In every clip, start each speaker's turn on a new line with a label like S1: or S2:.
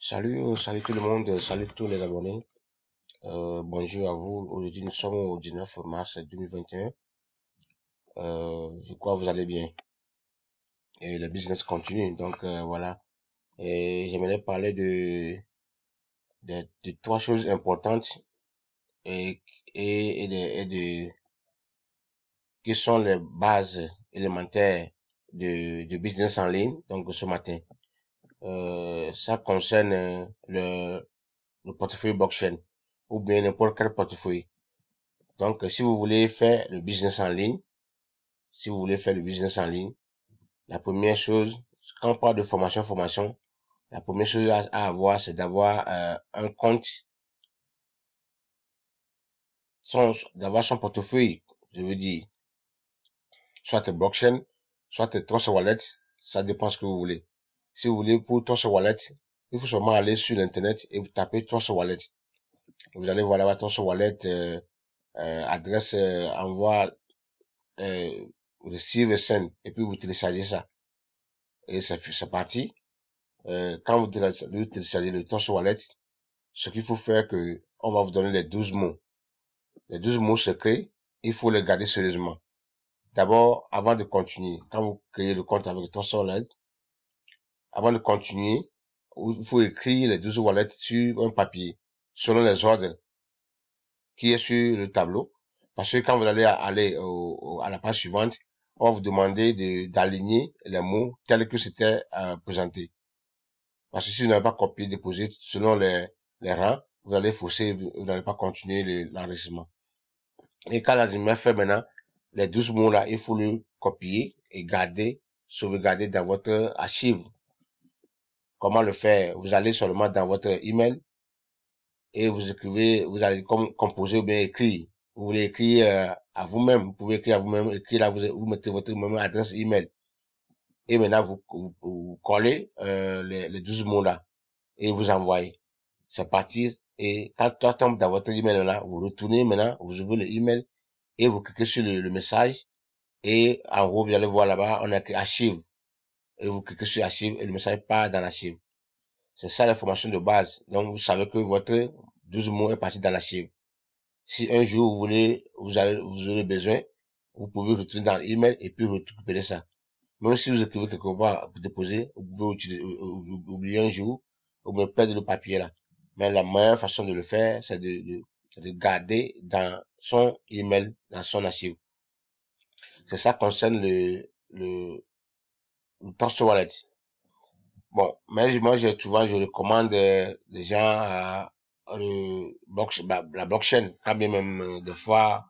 S1: Salut tout le monde, salut tous les abonnés. Bonjour à vous. Aujourd'hui, nous sommes au 19 mars 2021. Je crois que vous allez bien. Et le business continue. Donc voilà. Et j'aimerais parler de trois choses importantes et, qui sont les bases élémentaires de business en ligne. Donc ce matin, ça concerne le portefeuille blockchain ou bien n'importe quel portefeuille. Donc, si vous voulez faire le business en ligne, si vous voulez faire le business en ligne, la première chose, quand on parle de formation, la première chose à avoir, c'est d'avoir un compte, d'avoir son portefeuille, je veux dire, soit blockchain, soit Trust Wallet, ça dépend ce que vous voulez. Si vous voulez pour Trust Wallet, il faut seulement aller sur l'internet et vous tapez Trust Wallet. Vous allez voir là-bas Trust Wallet, adresse, envoi, receive, send, et puis vous téléchargez ça. Et c'est parti. Quand vous téléchargez le Trust Wallet, ce qu'il faut faire que, on va vous donner les 12 mots. Les 12 mots secrets, il faut les garder sérieusement. D'abord, avant de continuer, quand vous créez le compte avec le Trust Wallet, avant de continuer, il faut écrire les 12 wallets sur un papier, selon les ordres qui est sur le tableau. Parce que quand vous allez aller à la page suivante, on va vous demander d'aligner les mots tels que c'était présenté. Parce que si vous n'avez pas copié, déposé selon les rangs, vous allez fausser, vous n'allez pas continuer l'enregistrement. Et quand l'enregistrement est fait maintenant, les 12 mots là, il faut le copier et garder, sauvegarder dans votre archive. Comment le faire? Vous allez seulement dans votre email et vous écrivez, vous allez composer ou bien écrire. Vous voulez écrire à vous-même, vous pouvez écrire à vous-même, écrire là, vous mettez votre même adresse email. Et maintenant, vous collez les 12 mots là et vous envoyez. C'est parti. Et quand ça tombe dans votre email là, vous retournez maintenant, vous ouvrez le email et vous cliquez sur le message. Et en gros, vous allez voir là-bas, on a écrit archive. Et vous cliquez sur archive et le message part dans l'archive. C'est ça l'information de base. Donc, vous savez que votre 12 mots est parti dans l'archive. Si un jour vous aurez besoin, vous pouvez retourner dans l'email et puis récupérer ça. Même si vous écrivez quelque part pour déposer, vous pouvez oublier un jour, ou me perdre le papier là. Mais la meilleure façon de le faire, c'est de garder dans son email, dans son archive. C'est ça concerne le Trust Wallet. Bon, mais moi, souvent, je recommande les gens à la blockchain, quand bien même des fois,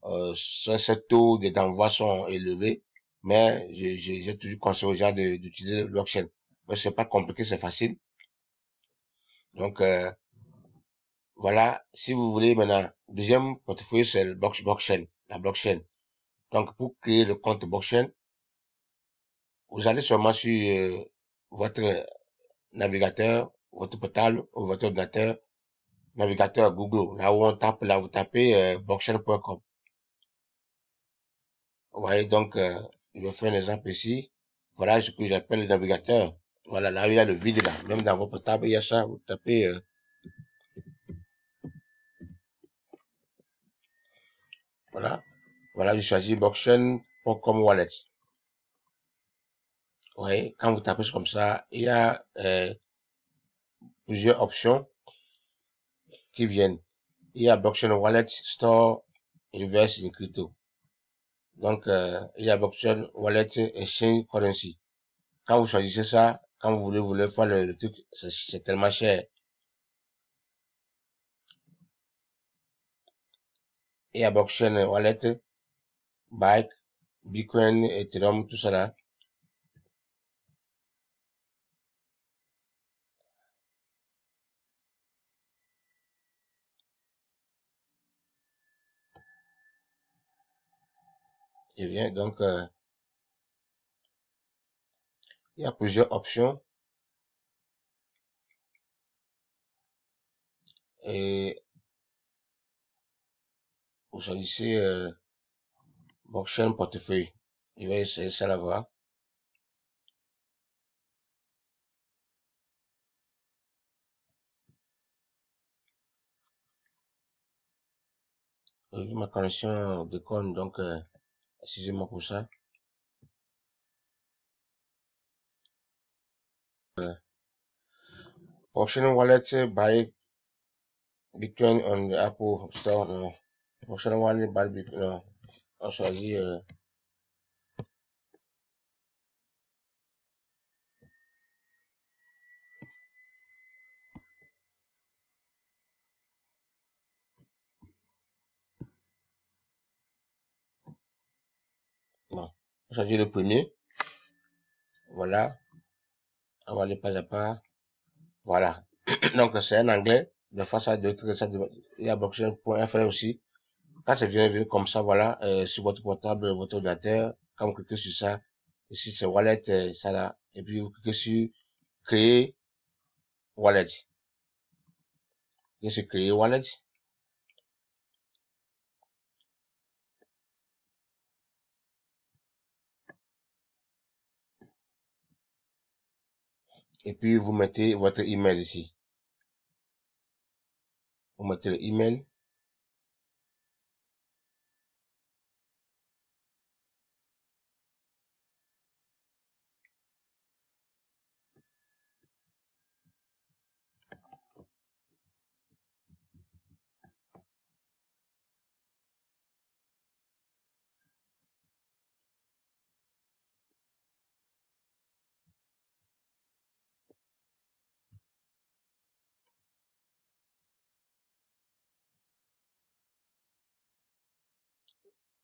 S1: ce taux d'envoi sont élevés, mais j'ai toujours conseillé aux gens d'utiliser le blockchain. Mais c'est pas compliqué, c'est facile. Donc, voilà, si vous voulez maintenant, deuxième portefeuille, c'est le blockchain, la blockchain. Donc, pour créer le compte blockchain, vous allez seulement sur votre navigateur, votre portable ou votre ordinateur, navigateur Google, là où on tape, là vous tapez blockchain.com. Vous voyez, donc, je vais faire un exemple ici. Voilà ce que j'appelle le navigateur. Voilà, là où il y a le vide là. Même dans votre portable, il y a ça. Vous tapez, voilà. Voilà, je choisis blockchain.com wallet. Vous voyez, quand vous tapez comme ça, il y a plusieurs options qui viennent. Il y a blockchain wallet, store, reverse in crypto. Donc, il y a blockchain wallet, exchange currency. Quand vous choisissez ça, quand vous voulez faire le truc, c'est tellement cher. Il y a blockchain wallet, Bike, Bitcoin, Ethereum, tout ça là. Et bien, donc, il y a plusieurs options. Et vous choisissez blockchain portefeuille. Je vais essayer ça là-bas. Ma connexion déconne, donc excusez-moi pour ça. Optional wallet by Bitcoin on the Apple Store. Non. Optional wallet by Bitcoin. Non. On choisit. Non. On choisit le premier. Voilà. On va aller pas à pas. Voilà. Donc c'est en anglais. De face à d'autres, il y a blockchain.fr aussi. Quand ça vient comme ça, voilà, sur votre portable, votre ordinateur, quand vous cliquez sur ça, ici c'est wallet, ça là, et puis vous cliquez sur créer wallet. Cliquez sur créer wallet, et puis vous mettez votre email ici. Vous mettez le email,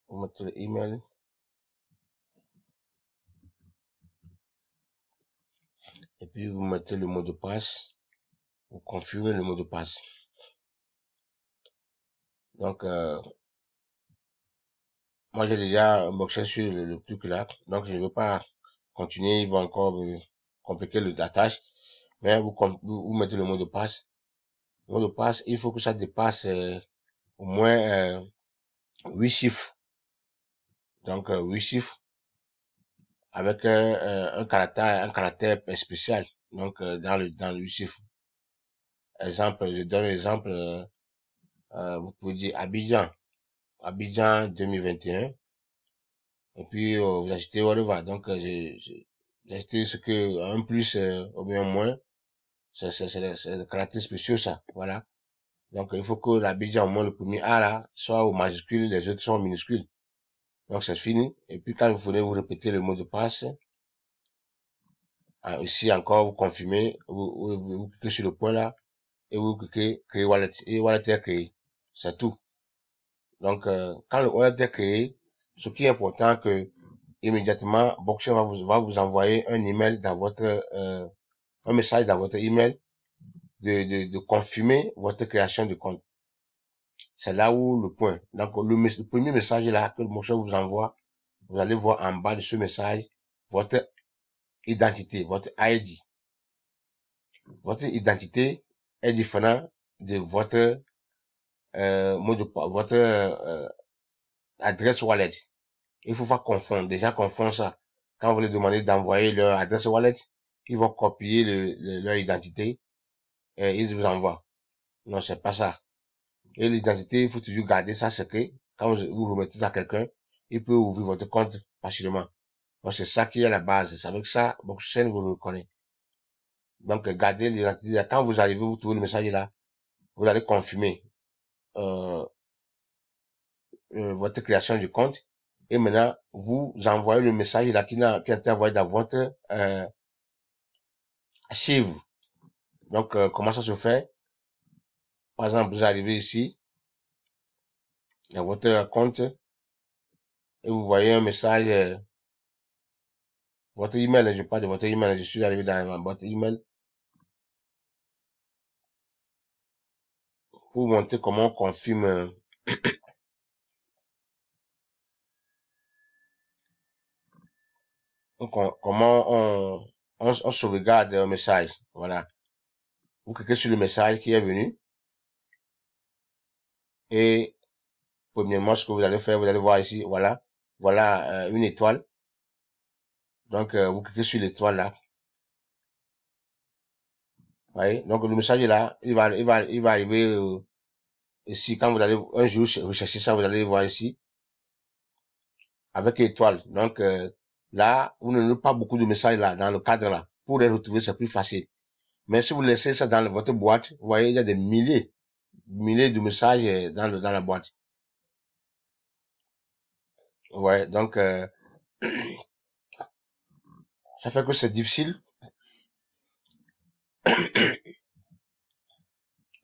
S1: vous mettez le email, et puis vous mettez le mot de passe, vous configurez le mot de passe. Donc, moi j'ai déjà boxé sur le truc là, donc je ne veux pas continuer, il va encore compliquer la tâche, mais vous mettez le mot de passe. Le mot de passe, il faut que ça dépasse au moins 8 chiffres. Donc 8 chiffres avec un caractère spécial. Donc dans le 8 chiffres. Exemple, je donne l'exemple, vous pouvez dire Abidjan 2021. Et puis vous achetez whatever. Donc j'ai acheté ce que un plus ou bien moins. C'est le caractère spécial ça. Voilà. Donc il faut que l'Abidjan au moins le premier A là soit au majuscule, les autres sont en minuscule. Donc c'est fini. Et puis quand vous voulez vous répéter le mot de passe, ici encore vous confirmez, vous cliquez sur le point là et vous cliquez créer wallet et wallet est créé. C'est tout. Donc quand le wallet est créé, ce qui est important que immédiatement Blockchain va vous envoyer un email dans votre un message dans votre email de confirmer votre création de compte. C'est là où le point. Donc le premier message là que Blockchain vous envoie, vous allez voir en bas de ce message votre identité, votre ID. Votre identité est différente de votre mot de votre adresse wallet. Il faut pas confondre. Déjà confondre ça. Quand vous les demandez d'envoyer leur adresse wallet, ils vont copier leur identité et ils vous envoient. Non, c'est pas ça. Et l'identité, il faut toujours garder ça secret. Quand vous remettez à quelqu'un, il peut ouvrir votre compte facilement. Donc c'est ça qui est la base. C'est avec ça, Blockchain vous le reconnaît. Donc gardez l'identité. Quand vous arrivez, vous trouvez le message là, vous allez confirmer euh, votre création du compte. Et maintenant, vous envoyez le message là qui a été envoyé dans votre archive. Donc, comment ça se fait? Par exemple, vous arrivez ici, dans votre compte, et vous voyez un message, votre email, je parle de votre email, je suis arrivé dans ma boîte email, pour vous montrer comment on confirme, comment on sauvegarde un message. Voilà. Vous cliquez sur le message qui est venu, et premièrement, ce que vous allez faire, vous allez voir ici, voilà, voilà une étoile. Donc, vous cliquez sur l'étoile là. Voyez? Donc, le message est là, il va arriver Ici, quand vous allez un jour rechercher ça, vous allez voir ici, avec étoile. Donc, là, vous n'avez pas beaucoup de messages là, dans le cadre là. Pour les retrouver, c'est plus facile. Mais si vous laissez ça dans votre boîte, vous voyez, il y a des milliers de messages dans la boîte. Ouais, donc, ça fait que c'est difficile.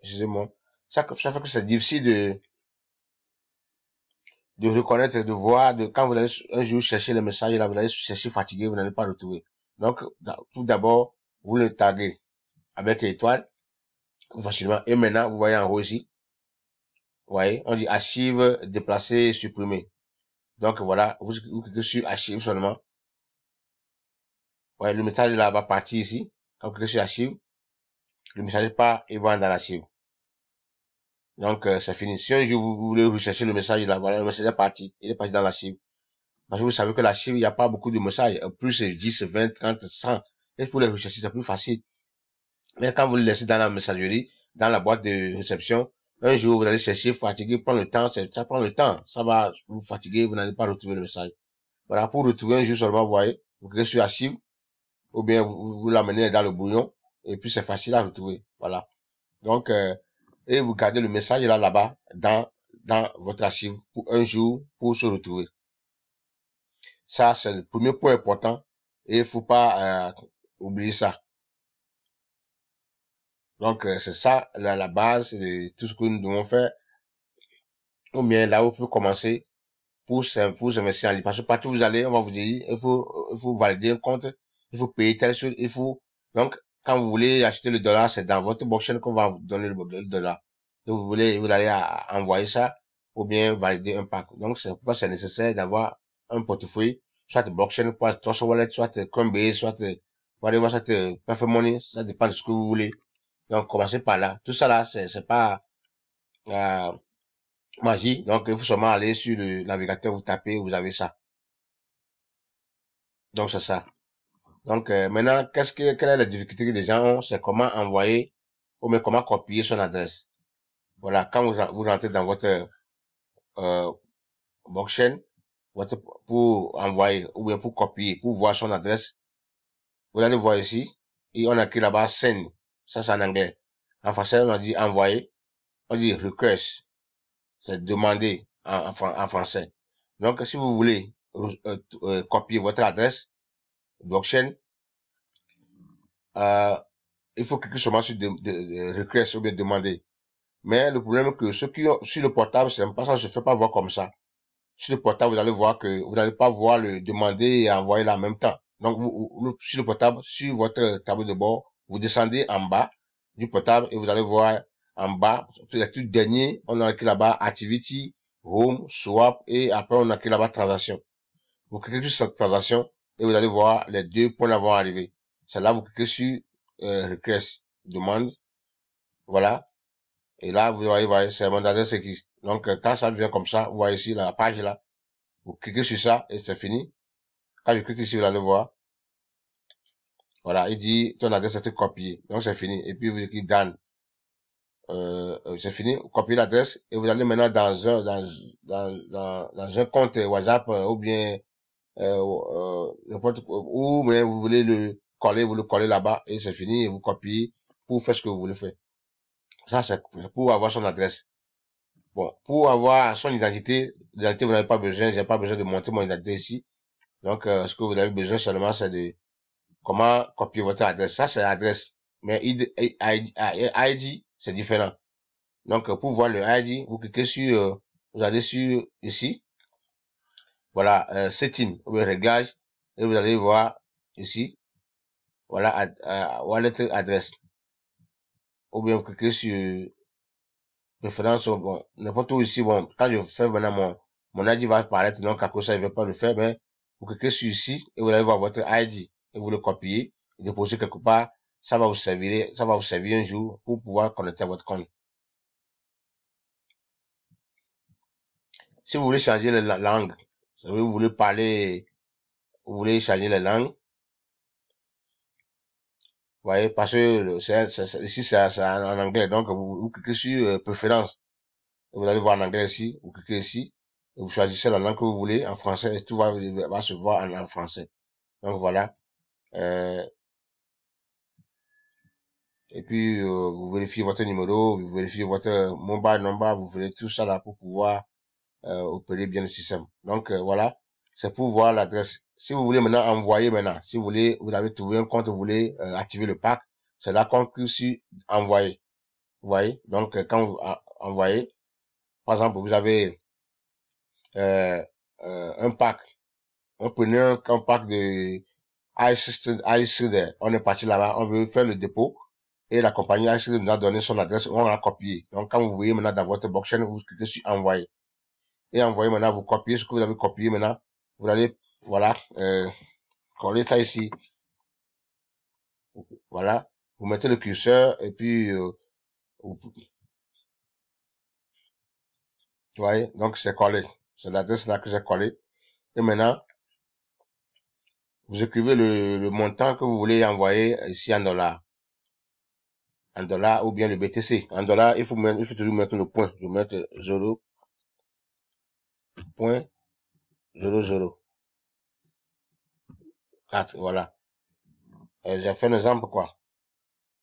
S1: Excusez-moi. Ça fait que c'est difficile de reconnaître, de voir, quand vous allez un jour chercher les messages là, vous allez chercher fatigué, vous n'allez pas le retrouver. Donc, tout d'abord, vous le taguez avec l'étoile, facilement. Et maintenant, vous voyez en haut ici, vous voyez, on dit archive, déplacer, supprimer. Donc voilà, vous cliquez sur archive seulement. Ouais, le message là va partir ici. Quand vous cliquez sur archive, le message part et va dans l'archive. Donc c'est fini. Si un jour vous voulez rechercher le message là, voilà, le message est parti. Il est parti dans l'archive. Parce que vous savez que l'archive, il n'y a pas beaucoup de messages. Plus c'est 10, 20, 30, 100. Et pour les rechercher, c'est plus facile. Mais quand vous le laissez dans la messagerie, dans la boîte de réception, un jour vous allez chercher, fatigué, prendre le temps, ça prend le temps. Ça va vous fatiguer, vous n'allez pas retrouver le message. Voilà, pour retrouver un jour seulement, vous voyez, vous cliquez sur archive, ou bien vous l'amenez dans le bouillon, et puis c'est facile à retrouver. Voilà. Donc, et vous gardez le message là-bas, dans votre archive, pour un jour, pour se retrouver. Ça, c'est le premier point important, et il faut pas oublier ça. Donc, c'est ça, la base de tout ce que nous devons faire. Ou bien là où vous pouvez commencer pour investir en ligne. Parce que partout où vous allez, on va vous dire, il faut valider un compte, il faut payer telle chose, il faut, donc, quand vous voulez acheter le dollar, c'est dans votre blockchain qu'on va vous donner le dollar. Donc, vous allez envoyer ça, ou bien valider un pack. Donc, c'est pourquoi c'est nécessaire d'avoir un portefeuille, soit blockchain, soit Trust Wallet, soit Coinbase, soit, whatever, soit Perfect Money, ça dépend de ce que vous voulez. Donc, commencez par là. Tout ça là, c'est pas, euh, magie. Donc, il faut seulement aller sur le navigateur, vous tapez, vous avez ça. Donc, c'est ça. Donc, maintenant, quelle est la difficulté que les gens ont? C'est comment envoyer ou bien comment copier son adresse. Voilà, quand vous rentrez dans votre euh, blockchain, pour envoyer ou bien pour copier, pour voir son adresse, vous allez voir ici, et on a écrit là-bas send. Ça, c'est en anglais. En français, on a dit envoyer, on dit request. C'est demander en français. Donc, si vous voulez copier votre adresse blockchain, euh, il faut cliquer seulement sur request ou bien demander. Mais le problème est que ceux qui ont sur le portable, c'est pas ça, je ne fais pas voir comme ça. Sur le portable, vous allez voir que vous n'allez pas voir le demander et envoyer là en même temps. Donc, sur le portable, sur votre tableau de bord, vous descendez en bas du portable et vous allez voir en bas, le tout dernier, on a écrit là-bas Activity, Home, Swap et après on a écrit là-bas Transaction. Vous cliquez sur cette transaction et vous allez voir les deux points d'avant arriver. C'est là, vous cliquez sur Request, demande, voilà. Et là, vous voyez, c'est mon adresse écrite. Donc, quand ça devient comme ça, vous voyez ici la page là, vous cliquez sur ça et c'est fini. Quand je clique ici, vous allez voir. Voilà, il dit ton adresse a été copiée. Donc c'est fini. Et puis vous cliquez dans. C'est fini. Vous copiez l'adresse et vous allez maintenant dans un compte WhatsApp ou bien où mais vous voulez vous le collez là-bas et c'est fini et vous copiez pour faire ce que vous voulez faire. Ça, c'est pour avoir son adresse. Bon, pour avoir son l'identité, vous n'avez pas besoin, j'ai pas besoin de monter mon identité ici. Donc, ce que vous avez besoin seulement, c'est de comment copier votre adresse. Ça, c'est l'adresse. Mais ID, c'est différent. Donc, pour voir le ID, vous cliquez sur, vous allez sur ici. Voilà, setting, ou réglage. Et vous allez voir ici. Voilà, wallet adresse. Ou bien vous cliquez sur préférence, bon, n'importe où ici, bon, quand je fais maintenant mon ID va apparaître, donc à cause ça, il ne va pas le faire, mais vous cliquez sur ici et vous allez voir votre ID et vous le copiez et déposez quelque part, ça va vous servir un jour pour pouvoir connecter à votre compte. Si vous voulez changer la langue, vous voulez parler, vous voulez changer la langue, vous voyez, parce que ici c'est en anglais, donc vous cliquez sur préférence. Vous allez voir en anglais ici, vous cliquez ici, et vous choisissez la langue que vous voulez en français et tout va se voir en français. Donc voilà. Et puis vous vérifiez votre numéro, vous vérifiez votre mobile number, vous faites tout ça là pour pouvoir opérer bien le système. Donc voilà, c'est pour voir l'adresse. Si vous voulez maintenant envoyer maintenant, si vous voulez, vous avez trouvé un compte, vous voulez activer le pack, c'est là qu'on clique sur envoyer. Vous voyez, donc quand vous envoyez, par exemple, vous avez un pack, on prenait un pack de iStreet, on est parti là-bas, on veut faire le dépôt, et la compagnie iStreet nous a donné son adresse, on l'a copié. Donc quand vous voyez maintenant dans votre blockchain, vous cliquez sur envoyer. Et envoyer maintenant, vous copiez ce que vous avez copié maintenant, vous allez, voilà, coller ça ici, voilà, vous mettez le curseur, et puis, vous voyez, donc c'est collé, c'est l'adresse là que j'ai collé. Et maintenant, vous écrivez le montant que vous voulez envoyer ici en dollars. En dollars ou bien le BTC. En dollars, il faut toujours mettre le point. Je vais mettre 0.004. Voilà. J'ai fait un exemple, quoi.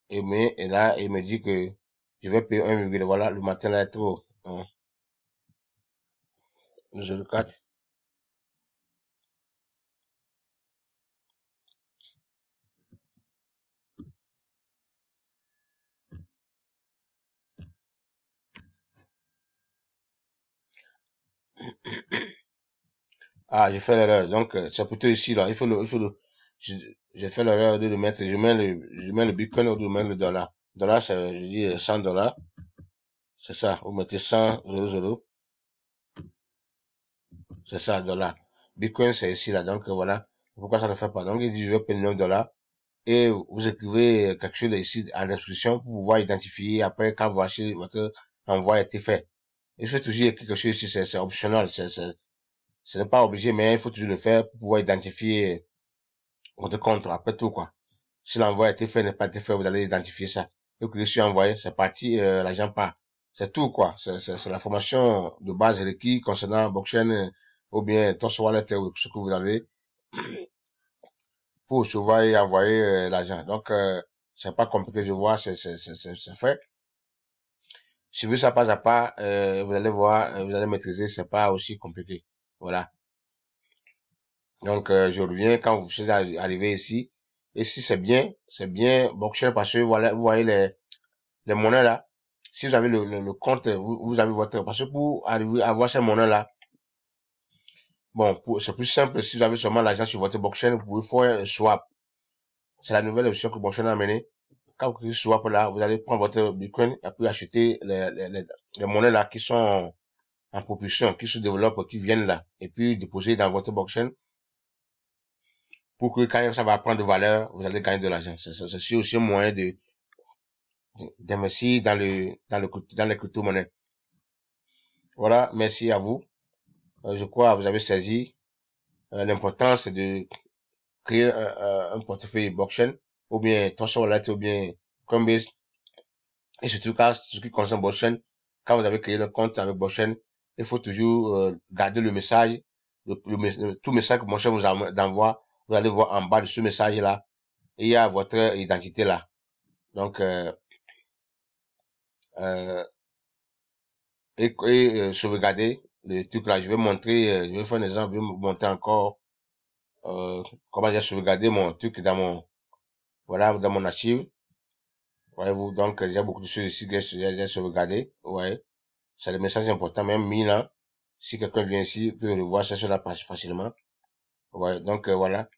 S1: Et là, il me dit que je vais payer 1, voilà, le matin là est trop. 0,4. Ah, j'ai fait l'erreur. Donc, c'est plutôt ici, là. J'ai fait l'erreur de le mettre, je mets le Bitcoin ou de mettre le dollar. Dollar, c'est, je dis 100 dollars. C'est ça. Vous mettez 100, 00. C'est ça, dollar. Bitcoin, c'est ici, là. Donc, voilà. Pourquoi ça ne fait pas? Donc, il dit, je vais payer 9 dollars. Et vous écrivez quelque chose ici en description pour pouvoir identifier après quand votre envoi a été fait. Il faut toujours écrire quelque chose ici, c'est optionnel. Ce n'est pas obligé, mais il faut toujours le faire pour pouvoir identifier votre compte, après tout, quoi. Si l'envoi a été fait, n'est pas été fait, vous allez identifier ça. Donc, je suis envoyé, c'est parti, l'argent part. C'est tout, quoi. C'est la formation de base requise concernant blockchain ou bien Tosh Wallet ou ce que vous avez pour recevoir et envoyer l'argent. Donc, c'est pas compliqué, je vois, c'est fait. Suivez ça pas à pas, vous allez voir, vous allez maîtriser, c'est pas aussi compliqué. Voilà. Donc, je reviens quand vous êtes arrivé ici. Et si c'est bien blockchain parce que voilà, vous voyez les monnaies là. Si vous avez le compte, vous avez votre, parce que pour arriver à avoir ces monnaies là, bon, c'est plus simple si vous avez seulement l'argent sur votre blockchain, vous pouvez faire un swap. C'est la nouvelle option que blockchain a amenée. Quand vous cliquez sur swap là, vous allez prendre votre Bitcoin et puis acheter les monnaies là qui sont en propulsion, qui se développent, qui viennent là, et puis déposer dans votre blockchain pour que quand ça va prendre de valeur, vous allez gagner de l'argent. C'est aussi un moyen d'investir dans les crypto-monnaies. Voilà, merci à vous. Je crois que vous avez saisi l'importance de créer un portefeuille blockchain, ou bien Trust Wallet, ou bien Coinbase, et surtout quand ce qui concerne blockchain, quand vous avez créé le compte avec blockchain, il faut toujours garder le message, tout message que blockchain vous envoie, vous allez voir en bas de ce message là, il y a votre identité là. Donc euh, sauvegarder le truc là. Je vais montrer, je vais faire un exemple, je vais vous montrer encore comment j'ai sauvegardé mon truc dans mon, voilà, dans mon archive. Voyez-vous, donc il y a beaucoup de choses ici que j'ai sauvegardé. Ouais, c'est le message important, même mis là. Si quelqu'un vient ici, il peut le voir, c'est cela passe facilement. Ouais, donc voilà.